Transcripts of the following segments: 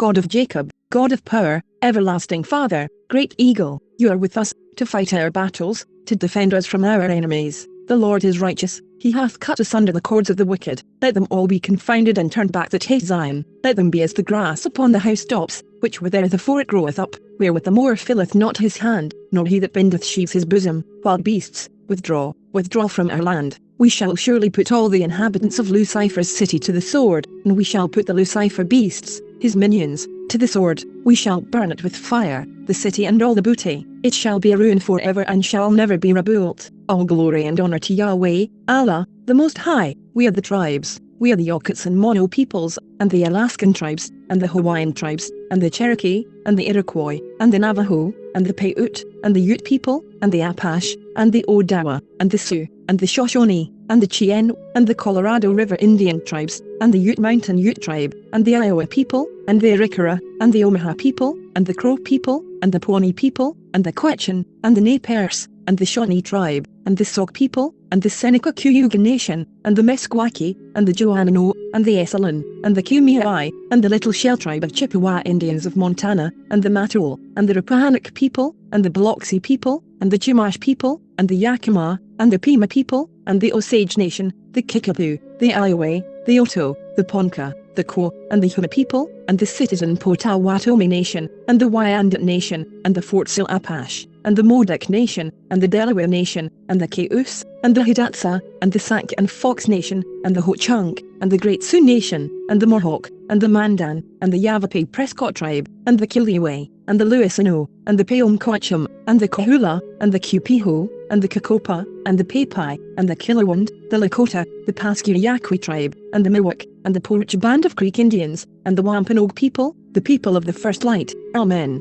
God of Jacob, God of power, everlasting Father, great eagle, you are with us, to fight our battles, to defend us from our enemies. The Lord is righteous, he hath cut asunder the cords of the wicked. Let them all be confounded and turned back that hate Zion. Let them be as the grass upon the housetops, which were there before it groweth up, wherewith the mower filleth not his hand, nor he that bindeth sheaves his bosom. Wild beasts, withdraw, withdraw from our land. We shall surely put all the inhabitants of Lucifer's city to the sword, and we shall put the Lucifer beasts, his minions, to the sword. We shall burn it with fire, the city and all the booty. It shall be a ruin forever and shall never be rebuilt. All glory and honor to Yahweh, Allah, the Most High. We are the tribes, we are the Yokuts and Mono peoples, and the Alaskan tribes, and the Hawaiian tribes, and the Cherokee, and the Iroquois, and the Navajo, and the Paiute, and the Ute people, and the Apache, and the Odawa, and the Sioux, and the Shoshone, and the Cheyenne, and the Colorado River Indian tribes, and the Ute Mountain Ute tribe, and the Iowa people, and the Arikara, and the Omaha people, and the Crow people, and the Pawnee people, and the Quechan, and the Nez and the Shawnee tribe, and the Sauk people, and the Seneca Cayuga Nation, and the Meskwaki, and the Joannano, and the Esselen, and the Kumeyaay, and the Little Shell tribe of Chippewa Indians of Montana, and the Matul, and the Rappahannock people, and the Biloxi people, and the Chumash people, and the Yakima, and the Pima people, and the Osage Nation, the Kickapoo, the Iowa, the Oto, the Ponca, the Ko, and the Huma people, and the Citizen Potawatomi Nation, and the Wyandot Nation, and the Fort Sill Apache, and the Modoc Nation, and the Delaware Nation, and the Cayuse, and the Hidatsa, and the Sac and Fox Nation, and the Ho-Chunk, and the Great Sioux Nation, and the Mohawk, and the Mandan, and the Yavapai Prescott tribe, and the Kiliwe, and the Louisiano, and the Peomquachum, and the Kahula, and the Kupiho, and the Kakopa, and the Pepai, and the Kilawand, the Lakota, the Paskuyakwi tribe, and the Miwok, and the Porch Band of Creek Indians, and the Wampanoag people, the people of the first light. Amen.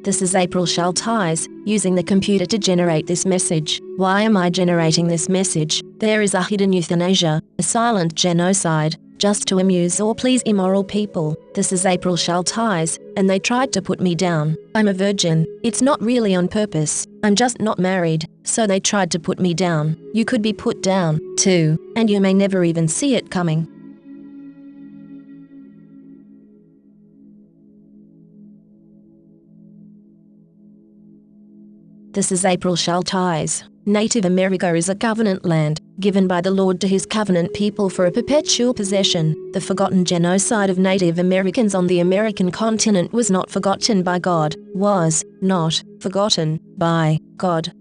This is April Schulthies, using the computer to generate this message. Why am I generating this message? There is a hidden euthanasia, a silent genocide, just to amuse or please immoral people. This is April Schulthies, and they tried to put me down. I'm a virgin. It's not really on purpose. I'm just not married, so they tried to put me down. You could be put down, too, and you may never even see it coming. This is April Schulthies. Native America is a covenant land, given by the Lord to his covenant people for a perpetual possession. The forgotten genocide of Native Americans on the American continent was not forgotten by God, was not forgotten by God.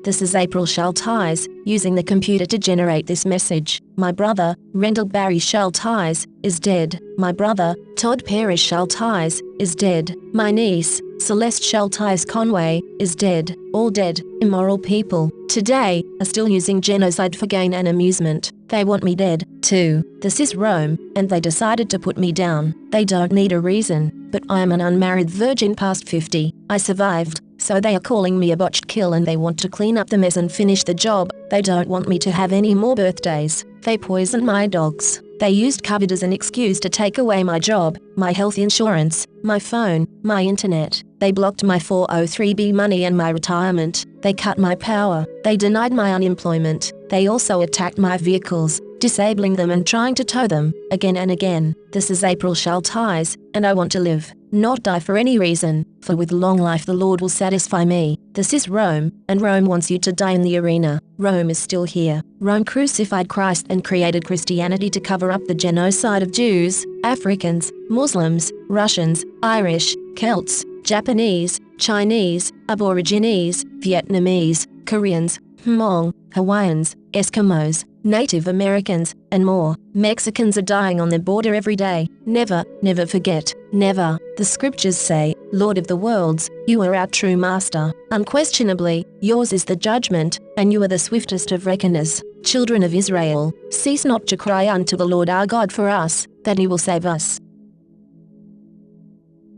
This is April Schulthies, using the computer to generate this message. My brother, Rendell Barry Schulthies, is dead. My brother, Todd Parrish Schulthies, is dead. My niece, Celeste Schulthies Conway, is dead. All dead, immoral people, today, are still using genocide for gain and amusement. They want me dead, too. This is Rome, and they decided to put me down. They don't need a reason, but I am an unmarried virgin past 50. I survived. So they are calling me a botched kill and they want to clean up the mess and finish the job. They don't want me to have any more birthdays. They poisoned my dogs. They used COVID as an excuse to take away my job, my health insurance, my phone, my internet. They blocked my 403b money and my retirement. They cut my power. They denied my unemployment. They also attacked my vehicles, disabling them and trying to tow them, again and again. This is April Schulthies, and I want to live, not die for any reason, for with long life the Lord will satisfy me. This is Rome, and Rome wants you to die in the arena. Rome is still here. Rome crucified Christ and created Christianity to cover up the genocide of Jews, Africans, Muslims, Russians, Irish, Celts, Japanese, Chinese, Aborigines, Vietnamese, Koreans, Hmong, Hawaiians, Eskimos, Native Americans, and more. Mexicans are dying on the border every day. Never, never forget. Never. The scriptures say, Lord of the worlds, you are our true master. Unquestionably, yours is the judgment, and you are the swiftest of reckoners. Children of Israel, cease not to cry unto the Lord our God for us, that he will save us.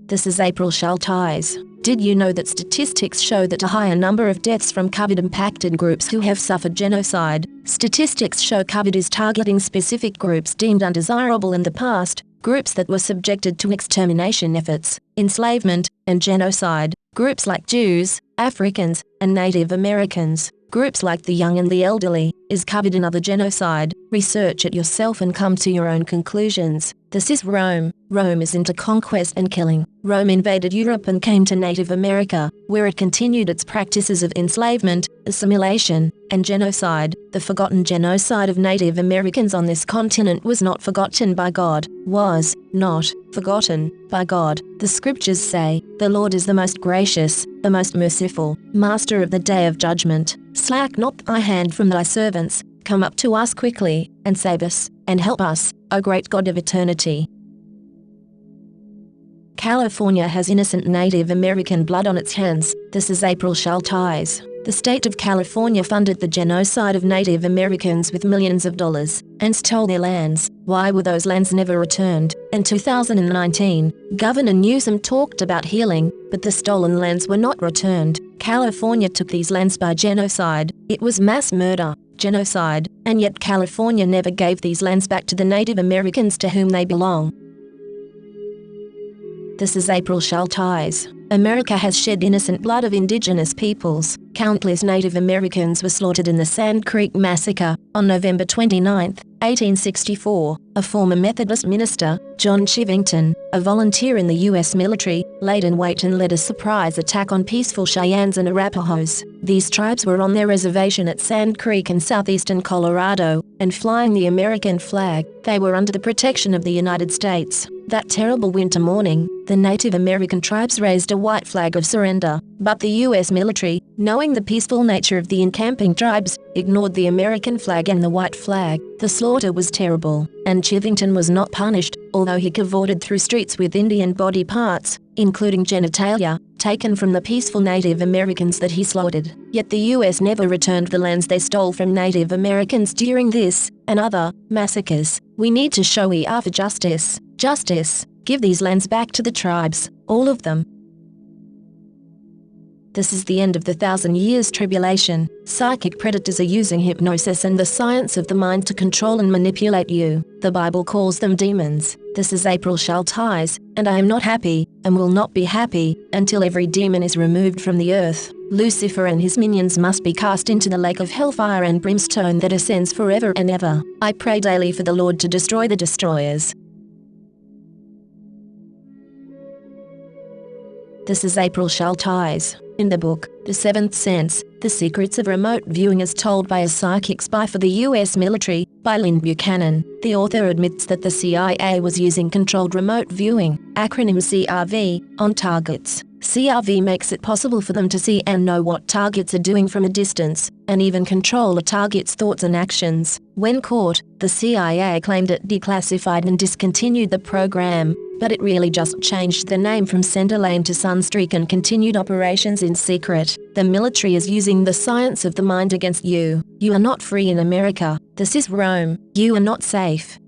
This is April Schulthies. Did you know that statistics show that a higher number of deaths from COVID-impacted groups who have suffered genocide? Statistics show COVID is targeting specific groups deemed undesirable in the past, groups that were subjected to extermination efforts, enslavement, and genocide, groups like Jews, Africans, and Native Americans. Groups like the young and the elderly. Is COVID another genocide? Research it yourself and come to your own conclusions. This is Rome. Rome is into conquest and killing. Rome invaded Europe and came to Native America, where it continued its practices of enslavement, assimilation, and genocide. The forgotten genocide of Native Americans on this continent was not forgotten by God. Was not forgotten by God. The scriptures say, "The Lord is the most gracious, the most merciful, master of the day of judgment. Slack not thy hand from thy servants, come up to us quickly, and save us, and help us, O great God of eternity." California has innocent Native American blood on its hands. This is April Schulthies. The state of California funded the genocide of Native Americans with millions of dollars, and stole their lands. Why were those lands never returned? In 2019, Governor Newsom talked about healing, but the stolen lands were not returned. California took these lands by genocide. It was mass murder, genocide, and yet California never gave these lands back to the Native Americans to whom they belong. This is April Schulthies. America has shed innocent blood of indigenous peoples. Countless Native Americans were slaughtered in the Sand Creek Massacre. On November 29, 1864, a former Methodist minister, John Chivington, a volunteer in the U.S. military, laid in wait and led a surprise attack on peaceful Cheyennes and Arapahoes. These tribes were on their reservation at Sand Creek in southeastern Colorado, and flying the American flag. They were under the protection of the United States. That terrible winter morning, the Native American tribes raised a white flag of surrender, but the U.S. military, knowing the peaceful nature of the encamping tribes, ignored the American flag and the white flag. The slaughter was terrible, and Chivington was not punished, although he cavorted through streets with Indian body parts, including genitalia, taken from the peaceful Native Americans that he slaughtered. Yet the U.S. never returned the lands they stole from Native Americans during this and other massacres. We need to show we are for justice. Justice. Give these lands back to the tribes, all of them. This is the end of the 1,000 years tribulation. Psychic predators are using hypnosis and the science of the mind to control and manipulate you. The Bible calls them demons. This is April Schulthies, and I am not happy, and will not be happy, until every demon is removed from the earth. Lucifer and his minions must be cast into the lake of hellfire and brimstone that ascends forever and ever. I pray daily for the Lord to destroy the destroyers. This is April Schulthies. In the book, The Seventh Sense, The Secrets of Remote Viewing as Told by a Psychic Spy for the U.S. Military, by Lynn Buchanan, the author admits that the CIA was using controlled remote viewing, acronym CRV, on targets. CRV makes it possible for them to see and know what targets are doing from a distance, and even control a target's thoughts and actions. When caught, the CIA claimed it declassified and discontinued the program, but it really just changed the name from Centerlane to Sunstreak and continued operations in secret. The military is using the science of the mind against you. You are not free in America. This is Rome. You are not safe.